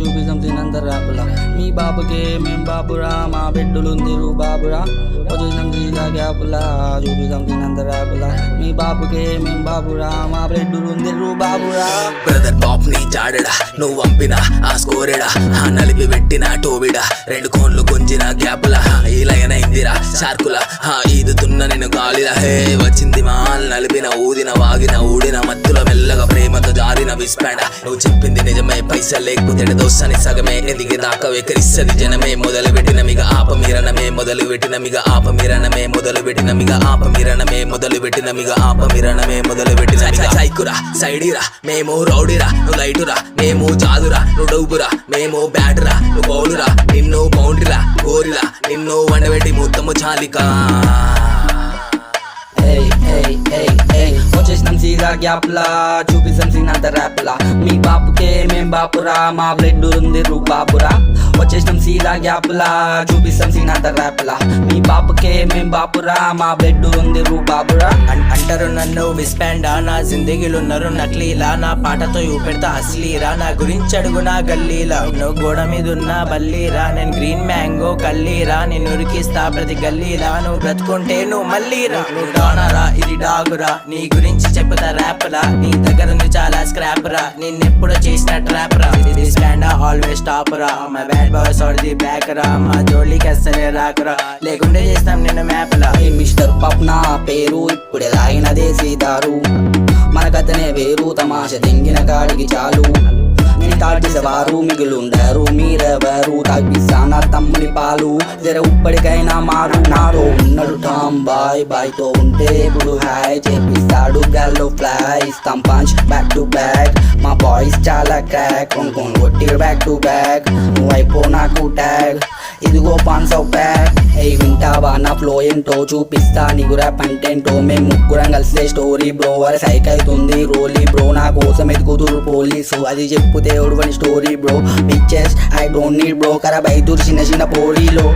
చూపిస్తాం తినంత ర్యాపులా మీ బాబుకే మేం బాబురా మా బిడ్డలుందిరు బాబురా వచ్చేసాం సీదా గ్యాపులా చూపిస్తాం తినంత ర్యాపులా మీ బాబుకే మేం బాబురా మా బిడ్డలుందిరు బాబురా బ్రదర్ పాప్ ని జాడడా నువ్వు పంపిన ఆ స్కోరెడా ఆ నలిపి పెట్టిన టోబిడా రెండు కోన్లు గుంజిన గ్యాపులా ఈ లయన ఇందిరా షార్కులా ఈదుతున్న నేను గాలిలా హే వచ్చింది మాల్ నలిపిన ఊదిన వాగిన ఊడిన మత్తుల మెల్లగా ప్రేమతో జారిన విస్పాడ నువ్వు చెప్పింది నిజమే పైసలు లేకపోతే దోస్తని సగమే ఎదిగి దాకా వెకరిస్తది జనమే మొదలు పెట్టిన మిగ ఆపమీరణమే మొదలు పెట్టిన మిగ ఆపమీరణమే మొదలు పెట్టిన మిగ ఆపమీరణమే మొదలు పెట్టిన మిగ ఆపమీరణమే మొదలు పెట్టిన సైకురా సైడిరా మేము రౌడిరా నువ్వు లైటురా మేము జాదురా నువ్వు డౌపురా మేము బ్యాటరా నువ్వు బౌలురా నిన్ను బౌండ్రిలా గోరిలా నిన్ను వండబెట్టి మొత్తము చాలికా వచ్చేసినాం సీదా గ్యాప్లా చూపిస్తాం తినంత ర్యాప్లా మీ బాపుకే మేం బాపురా మా బ్లడ్ ఉంది బాబురా వచ్చేసినాం సీదా గ్యాప్లా చూపిస్తాం తినంత ర్యాప్లా మీ బాపుకే మేం బాపురా మా బ్లడ్ ఉంది బాబురా అంటారు నన్ను విస్పాండా నా జిందగీలు ఉన్నారు నక్లీలా నా పాటతో చూపెడతా అస్లీరా నా గురించి అడుగు నా గల్లీలా నువ్వు గోడ మీద ఉన్న బల్లీరా నేను గ్రీన్ మ్యాంగో కల్లీరా నేను ఉరికిస్తా ప్రతి గల్లీలా నువ్వు బ్రతుకుంటే నువ్వు మళ్ళీరా నువ్వు డానరా ఇది డాగురా నీ గురించి చెప్పుతా ర్యాప్రా నీ దగ్గర ఉంది చాలా స్క్రాప్ రా నిన్నెప్పుడు చేసిన ట్రాప్ రా విస్పాండా ఆల్వేస్ టాప్ రా మా bad boys are the back రా మా జోలికి అస్సలే రాకురా లేకుంటే చేస్తాం నేను మ్యాప్ లా మిస్టర్ పాప్ నా పేరు ఇప్పుడే తాగినదే సీతారు మనకతనే వేరు తమాష తెంగిన కాడికి చాలు నేను తాటిసేవారు మిగులుండరు మీరెవరు తగ్గిస్తా నా తమ్ముని పాలు జర ఇప్పటికైనా మారు నాతో ఉన్నాడు టామ్ బాయ్ తో ఉంటే ఇప్పుడు హాయ్ చేపిస్తాడు గల్లో ఫ్లై ఇస్తాం పంచ్ బ్యాక్ టు బ్యాక్ మా బాయ్స్ చాలా క్రాక్ కొనుక్కొని కొట్టి బ్యాక్ టు బ్యాక్ నువ్వైపో నాకు ట్యాగ్ ఇదిగో 500 ప్యాక్ వింటావా నా ఫ్లో ఏంటో చూపిస్తా నీకు ర్యాప్ కంటెంటో మేము ముగ్గురం కలిసే స్టోరీ బ్రో అరే సైక్ అవుతుంది రోలీ బ్రో నా కోసం ఎదుగుతురు పోలీసు అది చెప్పుతే ఎవడు story bro pictures I don't need bro ఖరాబ్ అవుతురు చిన్న చిన్న పోలీలో